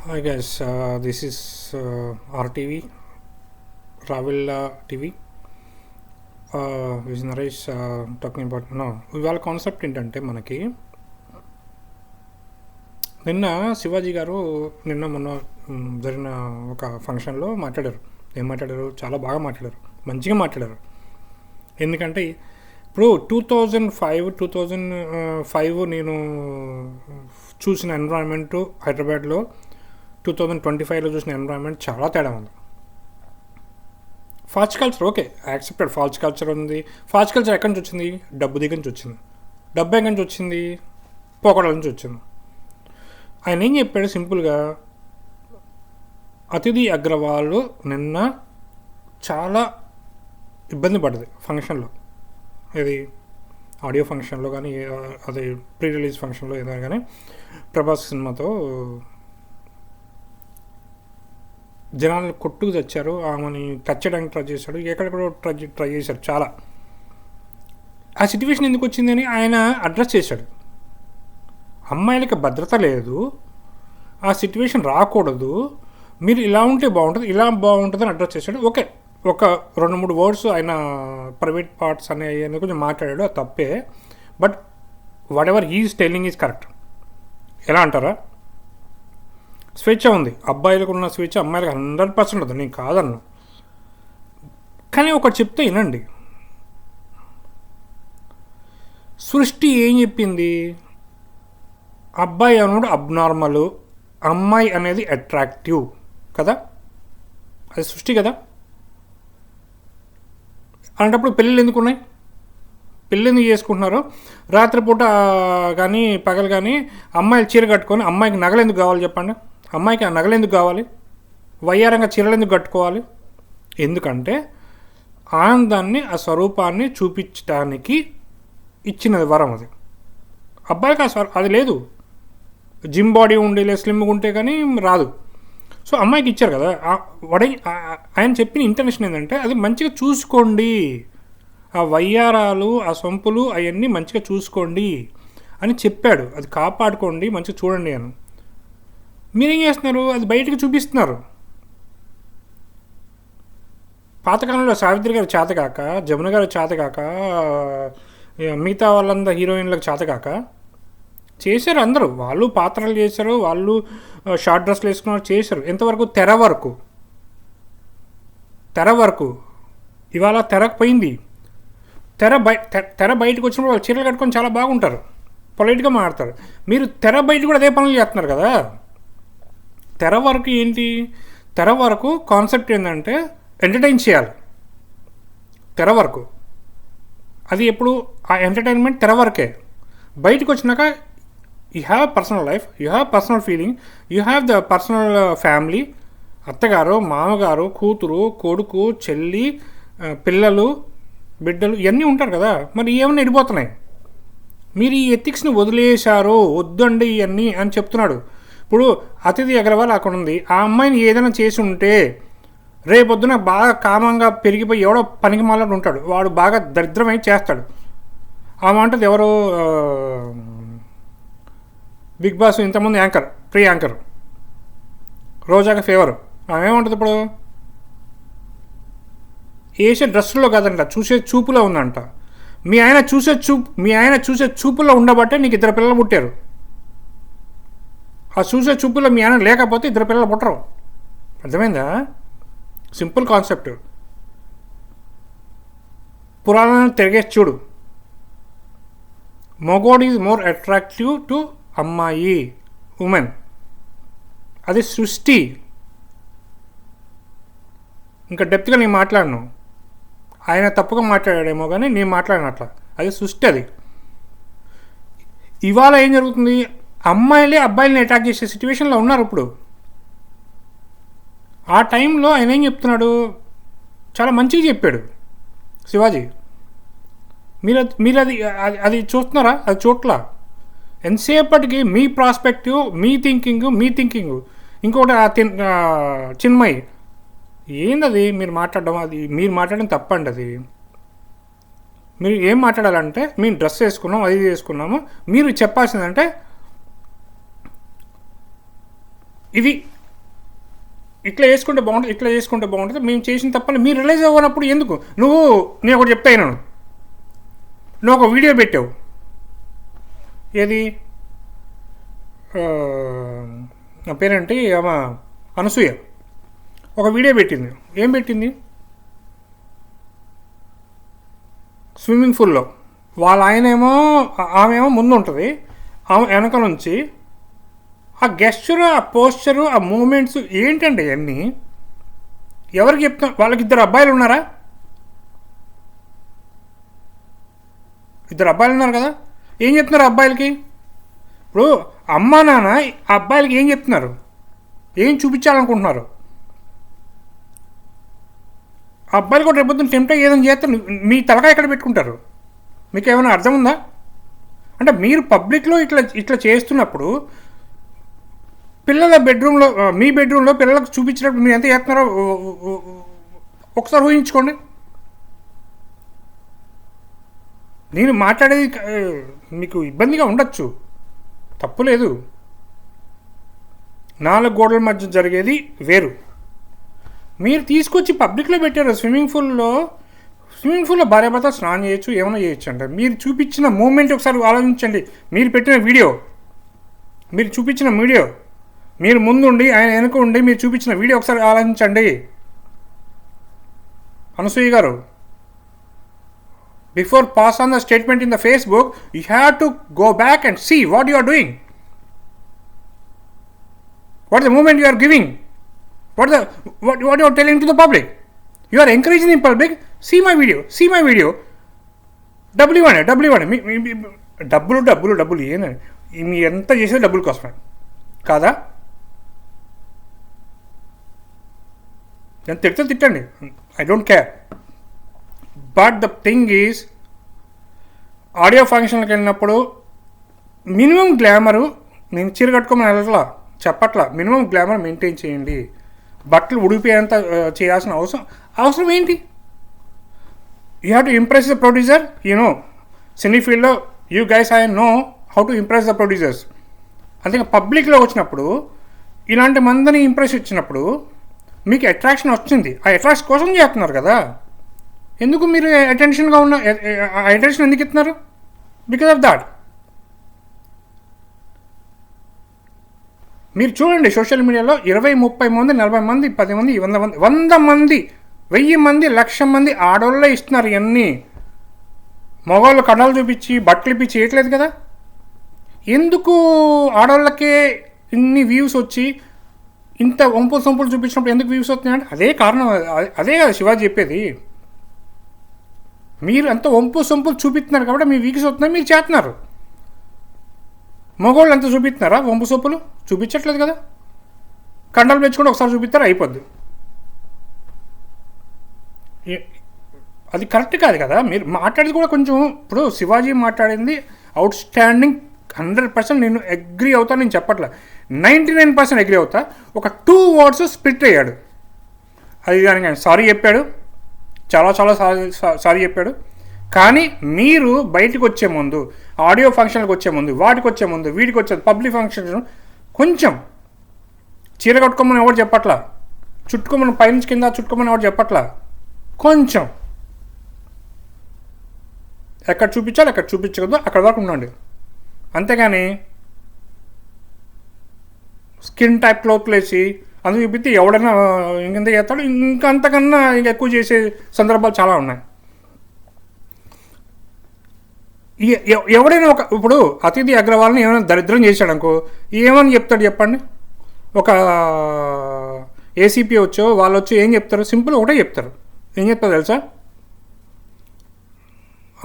Hi guys, this is RTV, Ravilla TV. Is Naresh talking about no ఇవాళ concept ఏంటంటే మనకి నిన్న శివాజీ గారు నిన్న మొన్న జరిగిన ఒక ఫంక్షన్లో మాట్లాడారు. ఏం మాట్లాడారు? చాలా బాగా మాట్లాడారు, మంచిగా మాట్లాడారు. ఎందుకంటే ఇప్పుడు 2005 నేను చూసిన ఎన్విరాన్మెంటు హైదరాబాద్లో 2025లో చూసిన ఎన్విరాన్మెంట్ చాలా తేడా ఉంది. Fast culture okay accepted, fast culture ఉంది. ఫాస్ట్ కల్చర్ ఎక్కడి నుంచి వచ్చింది? డబ్బు దగ్గర నుంచి వచ్చింది. డబ్బు ఎక్కడి నుంచి వచ్చింది? పోకడాల నుంచి వచ్చింది. ఆయన ఏం చెప్పాడు సింపుల్గా, అతిథి అగ్రవాల్ నిన్న చాలా ఇబ్బంది పడ్డది ఫంక్షన్లో. ఇది ఆడియో ఫంక్షన్లో కానీ అది ప్రీ రిలీజ్ ఫంక్షన్లో ఏదైనా కానీ ప్రభాస్ సినిమాతో జనాలు కొట్టుకు తెచ్చారు. ఆమెని టచ్ చేయడానికి ట్రై చేశాడు, ఎక్కడెక్కడో ట్రై చేశారు చాలా. ఆ సిచ్యువేషన్ ఎందుకు వచ్చిందని ఆయన అడ్రస్ చేశాడు. అమ్మాయిలకి భద్రత లేదు, ఆ సిచ్యువేషన్ రాకూడదు, మీరు ఇలా ఉంటే బాగుంటుంది, ఇలా బాగుంటుంది అని అడ్రస్ చేశాడు. ఓకే, ఒక 2-3 వర్డ్స్ ఆయన ప్రైవేట్ పార్ట్స్ అనేవి కొంచెం మాట్లాడాడు, అది తప్పే. But whatever he's telling is correct. ఎలా అంటారా? స్వేచ్ఛ ఉంది, అబ్బాయిలకు ఉన్న స్వేచ్ఛ అమ్మాయిలకు 100% ఉంది, నేను కాదన్ను. కానీ ఒకటి చెప్తే వినండి, సృష్టి ఏం చెప్పింది? అబ్బాయి అన్నాడు అబ్నార్మల్, అమ్మాయి అనేది అట్రాక్టివ్ కదా, అది సృష్టి కదా. అలాంటప్పుడు పెళ్ళిళ్ళు ఎందుకు ఉన్నాయి? పెళ్ళి ఎందుకు చేసుకుంటున్నారు? రాత్రిపూట కానీ పగలు కానీ అమ్మాయిలు చీర కట్టుకొని, అమ్మాయికి నగలు ఎందుకు కావాలి చెప్పండి? అమ్మాయికి ఆ నగలు ఎందుకు కావాలి? వయ్యారంగా చీరలు ఎందుకు కట్టుకోవాలి? ఎందుకంటే ఆనందాన్ని, ఆ స్వరూపాన్ని చూపించడానికి ఇచ్చినది వరం అది. అబ్బాయికి అది లేదు, జిమ్ బాడీ ఉండి లేదు స్లిమ్గా ఉంటే కానీ రాదు. సో అమ్మాయికి ఇచ్చారు కదా. ఆయన చెప్పిన ఇంటెన్షన్ ఏంటంటే అది మంచిగా చూసుకోండి, ఆ వయ్యారాలు ఆ సొంపులు అవన్నీ మంచిగా చూసుకోండి అని చెప్పాడు. అది కాపాడుకోండి, మంచిగా చూడండి అని. మీరేం చేస్తున్నారు? అది బయటకు చూపిస్తున్నారు. పాతకాలంలో సావిత్రి గారు చేతకాక, జమున గారు చేతకాక, మిగతా వాళ్ళందరూ హీరోయిన్లకు చేతకాక చేశారు. అందరూ వాళ్ళు పాత్రలు చేశారు, వాళ్ళు షార్ట్ డ్రెస్లు వేసుకున్నారు, చేశారు. ఎంతవరకు? తెర వరకు. ఇవాళ తెరకు పోయింది. తెర బయటకు వచ్చినప్పుడు వాళ్ళు చీరలు కట్టుకొని చాలా బాగుంటారు, పొలైట్గా మాట్లాడతారు. మీరు తెర బయట కూడా అదే పనులు చేస్తున్నారు కదా. తెర వరకు ఏంటి? తెర వరకు కాన్సెప్ట్ ఏంటంటే ఎంటర్టైన్ చేయాలి. తెర వరకు అది ఎప్పుడు ఆ ఎంటర్టైన్మెంట్ తెర వరకే. బయటకు వచ్చినాక you have personal life, you have personal feeling, you have the personal family. అత్తగారు, మామగారు, కూతురు, కొడుకు, చెల్లి, పిల్లలు, బిడ్డలు ఇవన్నీ ఉంటారు కదా. మరి ఏమన్నా వెళ్ళిపోతున్నాయి. మీరు ఈ ఎథిక్స్ని వదిలేశారు, వద్దండి ఇవన్నీ అని చెప్తున్నాడు. ఇప్పుడు అతిథి అగ్రవాల్ అక్కడ ఉంది, ఆ అమ్మాయిని ఏదైనా చేసి ఉంటే రేపొద్దున బాగా కామంగా పెరిగిపోయి ఎవడో పనికి మాలాడు ఉంటాడు, వాడు బాగా దరిద్రమై చేస్తాడు. ఆమె అంటది ఎవరు, బిగ్ బాస్ ఇంతకుముందు యాంకర్, ప్రీ యాంకర్ రోజాగా ఫేవర్. ఆమె ఏమంటుంది ఇప్పుడు? వేసే డ్రెస్సులో కాదంట, చూసే చూపులో ఉందంట. మీ ఆయన చూసే చూపులో ఉండబట్టే నీకు 2 పిల్లలు పుట్టారు. ఆ చూసే చూపులో మీ ఆయన లేకపోతే 2 పిల్లలు పుట్టరు. అర్థమైందా? Simple concept. పురాణాన్ని తిరిగేసి చూడు. మొగోడ్ ఈజ్ మోర్ అట్రాక్టివ్ టు అమ్మాయి, ఉమెన్. అది సృష్టి. ఇంకా డెప్త్గా నేను మాట్లాడను, ఆయన తప్పుగా మాట్లాడాడేమో కానీ నేను మాట్లాడినట్ల. అది సృష్టి. అది ఇవాళ ఏం జరుగుతుంది? అమ్మాయిలే అబ్బాయిలని అటాక్ చేసే సిచ్యువేషన్లో ఉన్నారు ఇప్పుడు. ఆ టైంలో ఆయన ఏం చెప్తున్నాడు? చాలా మంచిగా చెప్పాడు శివాజీ. మీరు అది చూస్తున్నారా? అది చూట్లా. ఎంతసేపటికి మీ ప్రాస్పెక్టివ్, మీ థింకింగ్. ఇంకొకటి చిన్మయి ఏందది మీరు మాట్లాడడం? అది మీరు మాట్లాడడం తప్పండి. అది మీరు ఏం మాట్లాడాలంటే, మేము డ్రెస్ వేసుకున్నాం, అది వేసుకున్నాము, మీరు చెప్పాల్సిందంటే ఇది ఇట్లా చేసుకుంటే బాగుంటుంది, ఇట్లా చేసుకుంటే బాగుంటుంది, మేము చేసిన తప్పని మీరు రిలైజ్ అవ్వనప్పుడు ఎందుకు నేను ఒకటి చెప్తాను, నువ్వు ఒక వీడియో పెట్టావు, ఏది నా పేరేంటి ఆమె అనసూయ ఒక వీడియో పెట్టింది. ఏం పెట్టింది? స్విమ్మింగ్ పూల్లో వాళ్ళ ఆయనేమో ఆమె ఏమో ముందు ఉంటుంది, ఆమె వెనక నుంచి ఆ గెస్చరు, ఆ పోస్చరు, ఆ మూమెంట్స్ ఏంటండి అవన్నీ? ఎవరికి చెప్తున్నా? వాళ్ళకి 2 అబ్బాయిలు ఉన్నారా? 2 అబ్బాయిలు ఉన్నారు కదా, ఏం చెప్తున్నారు అబ్బాయిలకి? ఇప్పుడు అమ్మా నాన్న ఆ అబ్బాయిలకి ఏం చెప్తున్నారు, ఏం చూపించాలనుకుంటున్నారు? ఆ అబ్బాయిలు కూడా రేపొద్దున టెంప్ట్ అయ్యి ఏదైనా చేస్తారు, మీ తలకాయ ఎక్కడ పెట్టుకుంటారు? మీకు ఏమైనా అర్థం ఉందా? అంటే మీరు పబ్లిక్లో ఇట్లా చేస్తున్నప్పుడు పిల్లల బెడ్రూమ్లో, మీ బెడ్రూమ్లో పిల్లలకు చూపించినప్పుడు మీరు ఎంత చేస్తున్నారో ఒకసారి ఊహించుకోండి. నేను మాట్లాడేది మీకు ఇబ్బందిగా ఉండొచ్చు, తప్పు లేదు. 4 గోడల మధ్య జరిగేది వేరు. మీరు తీసుకొచ్చి పబ్లిక్లో పెట్టారు. స్విమ్మింగ్ పూల్లో భార్యాభర్త స్నానం చేయొచ్చు, ఏమైనా చేయొచ్చు అంటే మీరు చూపించిన మూమెంట్ ఒకసారి ఆలోచించండి. మీరు పెట్టిన వీడియో, మీరు చూపించిన వీడియో, మీరు ముందుండి ఆయన వెనుక ఉండి మీరు చూపించిన వీడియో ఒకసారి ఆలోచించండి. Anasuya garu, before pass on the statement in the Facebook, you have to go back and see what you are doing, what the moment you are giving, what you are telling to the public. You are encouraging in public, see my video. డబ్బులు ఏంటండి? మీ ఎంత చేసేది డబ్బుల కోసమే కాదా? నేను తిట్టండి, I don't care. But the thing is, audio ఫంక్షన్కి వెళ్ళినప్పుడు మినిమం గ్లామరు, నేను చీర కట్టుకోమని వెళ్ళట్లా, చెప్పట్లా, మినిమం గ్లామర్ మెయింటైన్ చేయండి. బట్టలు ఉడిపోయేంత చేయాల్సిన అవసరం ఏంటి? You have to impress the producer. Cine ఫీల్డ్లో you guys I know how to impress the producers. అందుకే పబ్లిక్లో వచ్చినప్పుడు ఇలాంటి మందిని ఇంప్రెస్ ఇచ్చినప్పుడు మీకు అట్రాక్షన్ వచ్చింది. ఆ అట్రాక్షన్ కోసం చేస్తున్నారు కదా. ఎందుకు మీరు అటెన్షన్గా ఉన్న అటెన్షన్ ఎందుకు ఇస్తున్నారు? Because of that. మీరు చూడండి సోషల్ మీడియాలో 20, 30 మంది, 40 మంది, 10 మంది, 100 మంది, 1000 మంది, 1,00,000 మంది ఆడవాళ్ళే ఇస్తున్నారు. ఇవన్నీ మగవాళ్ళు కడాలు చూపించి బట్టలు ఇప్పి చేయట్లేదు కదా. ఎందుకు ఆడవాళ్ళకే ఇన్ని వ్యూస్ వచ్చి ఇంత వంపులు సొంపులు చూపించినప్పుడు ఎందుకు వ్యూస్ వస్తున్నాయంటే అదే కారణం. అదే కదా శివాజీ చెప్పేది. మీరు అంత వంపు సొంపులు చూపిస్తున్నారు కాబట్టి మీ వ్యూస్ వస్తున్నాయి, మీరు చేస్తున్నారు. మగవాళ్ళు ఎంత చూపిస్తున్నారా వంపు సొప్పులు? చూపించట్లేదు కదా. కండలు పెంచుకుంటే ఒకసారి చూపిస్తారు, అయిపోద్ది. అది కరెక్ట్ కాదు కదా. మీరు మాట్లాడేది కూడా కొంచెం, ఇప్పుడు శివాజీ మాట్లాడింది అవుట్ స్టాండింగ్, 100% నేను అగ్రీ అవుతా. నేను చెప్పట్లే, 99% అగ్రీ అవుతా. ఒక 2 words స్ప్లిట్ అయ్యాడు. అది దానికి ఆయన సారీ చెప్పాడు, చాలా సారీ చెప్పాడు. కానీ మీరు బయటకు వచ్చే ముందు, ఆడియో ఫంక్షన్కి వచ్చే ముందు, వాటికి వచ్చే ముందు, వీటికి వచ్చే పబ్లిక్ ఫంక్షన్ కొంచెం చీర కట్టుకోమని ఎవరు చెప్పట్లా, చుట్టుకోమని పైనుంచి కింద చుట్టుకోమని ఎవరు చెప్పట్లా. కొంచెం ఎక్కడ చూపించాలి, ఎక్కడ చూపించకూడదు అక్కడ వరకు ఉండండి. అంతేగాని స్కిన్ టైప్ క్లోత్లు వేసి అందుకు చూపిస్తే ఎవడైనా ఇంకెంత చేస్తాడు, ఇంకా అంతకన్నా ఇంకా ఎక్కువ చేసే సందర్భాలు చాలా ఉన్నాయి. ఎవడైనా ఇప్పుడు అతిథి అగ్రవాల్ని ఏమైనా దరిద్రం చేశాడు అనుకో, ఏమని చెప్తాడు చెప్పండి? ఒక ఏసీపీ వచ్చో వాళ్ళు వచ్చి ఏం చెప్తారు? సింపుల్ ఒకటే చెప్తారు. ఏం చెప్తారు తెలుసా?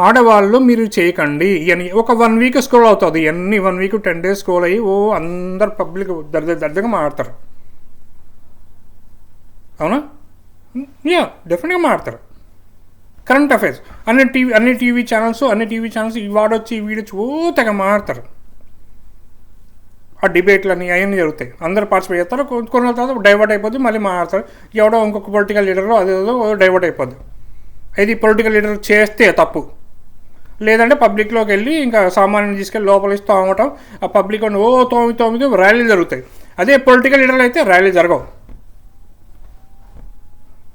ఆడవాళ్ళు మీరు చేయకండి ఇవన్నీ. ఒక 1 week స్క్రోల్ అవుతుంది, ఇవన్నీ 1 week 10 days స్క్రోల్ అయ్యి అందరు పబ్లిక్ దర్దగా మాట్లాడతారు. అవునా? డెఫినెట్గా మాట్లాడతారు. కరెంట్ అఫైర్స్ అన్ని టీవీ ఛానల్స్ వాడొచ్చి వీడొచ్చి తెగ మాట్లాడతారు. ఆ డిబేట్లని అవన్నీ జరుగుతాయి, అందరు పార్టిసిపేట్ చేస్తారు. కొన్ని తర్వాత డైవర్ట్ అయిపోద్ది, మళ్ళీ మాట్లాడతారు. ఎవడో ఇంకొక పొలిటికల్ లీడర్ అదేదో డైవర్ట్ అయిపోద్ది. ఇది పొలిటికల్ లీడర్ చేస్తే తప్పు, లేదంటే పబ్లిక్లోకి వెళ్ళి ఇంకా సామాన్యుని తీసుకెళ్ళి లోపల ఇస్తూ అవ్వటం. ఆ పబ్లిక్ తోమి ర్యాలీలు జరుగుతాయి. అదే పొలిటికల్ లీడర్లు అయితే ర్యాలీ జరగవు.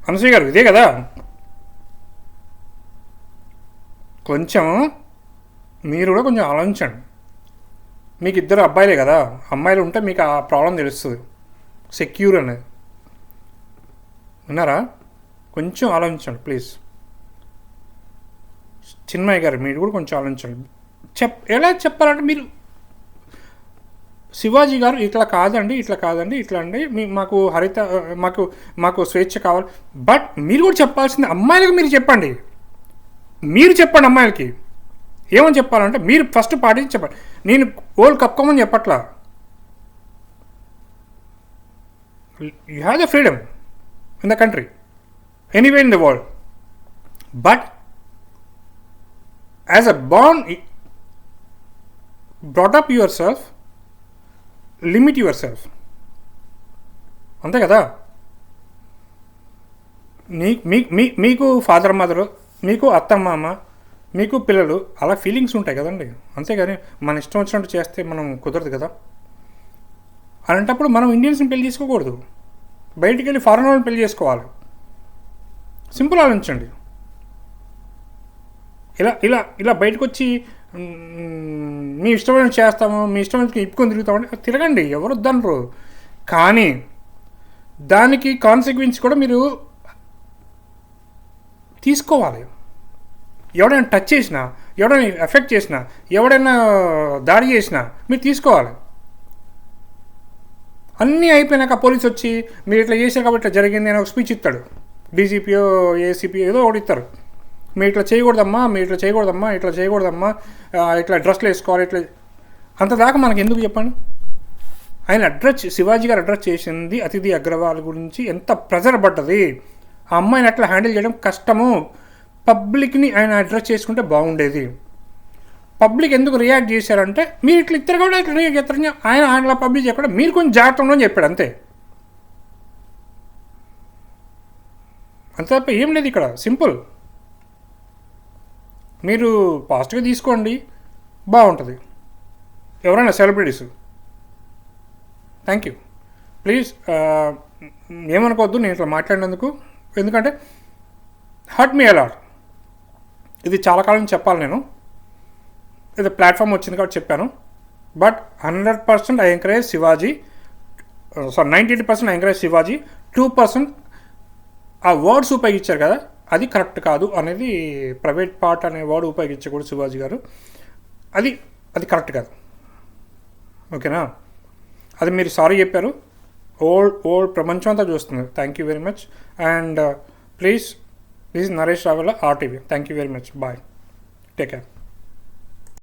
అనసూయ గారు ఇదే కదా. కొంచెం మీరు కూడా కొంచెం ఆలోచించండి. మీకు ఇద్దరు అబ్బాయిలే కదా, అమ్మాయిలు ఉంటే మీకు ఆ ప్రాబ్లం తెలుస్తుంది, సెక్యూర్ అనేది. విన్నారా? కొంచెం ఆలోచించండి ప్లీజ్. చిన్మయ్య గారు మీరు కూడా కొంచెం ఆలోచించండి. ఎలా చెప్పాలంటే మీరు శివాజీ గారు ఇట్లా కాదండి, ఇట్లా కాదండి, ఇట్లా అండి, మాకు హరిత మాకు మాకు స్వేచ్ఛ కావాలి. బట్ మీరు కూడా చెప్పాల్సింది అమ్మాయిలకు మీరు చెప్పండి. మీరు చెప్పండి అమ్మాయిలకి ఏమని చెప్పాలంటే మీరు ఫస్ట్ పాటించి చెప్పండి. నేను ఓల్డ్ కప్పుకోమని చెప్పట్లా. You have the freedom in the country anyway in the world. But as a brought up yourself, limit your self. అంతే కదా. మీకు ఫాదర్ మదరు, మీకు అత్తమామ, మీకు పిల్లలు, అలా ఫీలింగ్స్ ఉంటాయి కదండి. అంతేగాని మన ఇష్టం వచ్చినట్టు చేస్తే మనం కుదరదు కదా. అలాంటప్పుడు మనం ఇండియన్స్ని పెళ్లి చేసుకోకూడదు, బయటికి వెళ్ళి ఫారెన్ వాళ్ళని పెళ్లి చేసుకోవాలి. సింపుల్ ఆలోచించండి. ఇలా ఇలా ఇలా బయటకు వచ్చి మీ ఇష్టమైన చేస్తాము, మీ ఇష్టమైన ఇప్పుకొని తిరుగుతామంటే తిరగండి, ఎవరు వద్దనరు. కానీ దానికి కాన్సిక్వెన్స్ కూడా మీరు తీసుకోవాలి. ఎవడైనా టచ్ చేసినా, ఎవడైనా ఎఫెక్ట్ చేసినా, ఎవడైనా దాడి చేసినా మీరు తీసుకోవాలి. అన్నీ అయిపోయినాక పోలీసు వచ్చి మీరు ఇట్లా చేశారు కాబట్టి ఇట్లా జరిగింది అని ఒక స్పీచ్ ఇస్తాడు. డీజీపీయో ఏసీపీయో ఏదో ఒకటి ఇస్తారు. మీరు ఇట్లా చేయకూడదమ్మా, మీరు ఇట్లా చేయకూడదమ్మా, ఇట్లా చేయకూడదమ్మా, ఇట్లా డ్రెస్లు వేసుకోవాలి, ఇట్లా. అంతదాకా మనకి ఎందుకు చెప్పండి. ఆయన శివాజీ గారు అడ్రస్ చేసింది అతిథి అగ్రవాల్ గురించి ఎంత ప్రెజర్ పడ్డది, ఆ అమ్మాయిని అట్లా హ్యాండిల్ చేయడం కష్టము. పబ్లిక్ని ఆయన అడ్రస్ చేసుకుంటే బాగుండేది. పబ్లిక్ ఎందుకు రియాక్ట్ చేశారంటే మీరు ఇట్లా ఇద్దరు కూడా ఇట్లా రియాక్ట్ చేస్తారని ఆయన పబ్లిక్ చెప్పడం మీరు కొంచెం జాగ్రత్త ఉండని చెప్పాడు అంతే. అంత తప్ప ఏం లేదు ఇక్కడ. సింపుల్. మీరు పాజిటివ్గా తీసుకోండి, బాగుంటుంది. ఎవరైనా సెలబ్రిటీస్. Thank you. ప్లీజ్ ఏమనుకోవద్దు నేను ఇట్లా మాట్లాడినందుకు. ఎందుకంటే హర్ట్ మీ అలాట్. ఇది చాలా కాలం చెప్పాలి నేను, ఇది ప్లాట్ఫామ్ వచ్చింది కాబట్టి చెప్పాను. But 100% I encourage Shivaji, 98% I encourage Shivaji. 2% ఆ వర్డ్స్ ఉపయోగించారు కదా, అది కరెక్ట్ కాదు అనేది. ప్రైవేట్ పార్ట్ అనే వర్డ్ ఉపయోగించకూడదు శివాజీ గారు, అది కరెక్ట్ కాదు. ఓకేనా? అది మీరు సారీ చెప్పారు, ఓల్డ్ ప్రపంచం అంతా చూస్తుంది. Thank you very much. And please, this is Naresh Ravela, RTV. Thank you very much. Bye. Take care.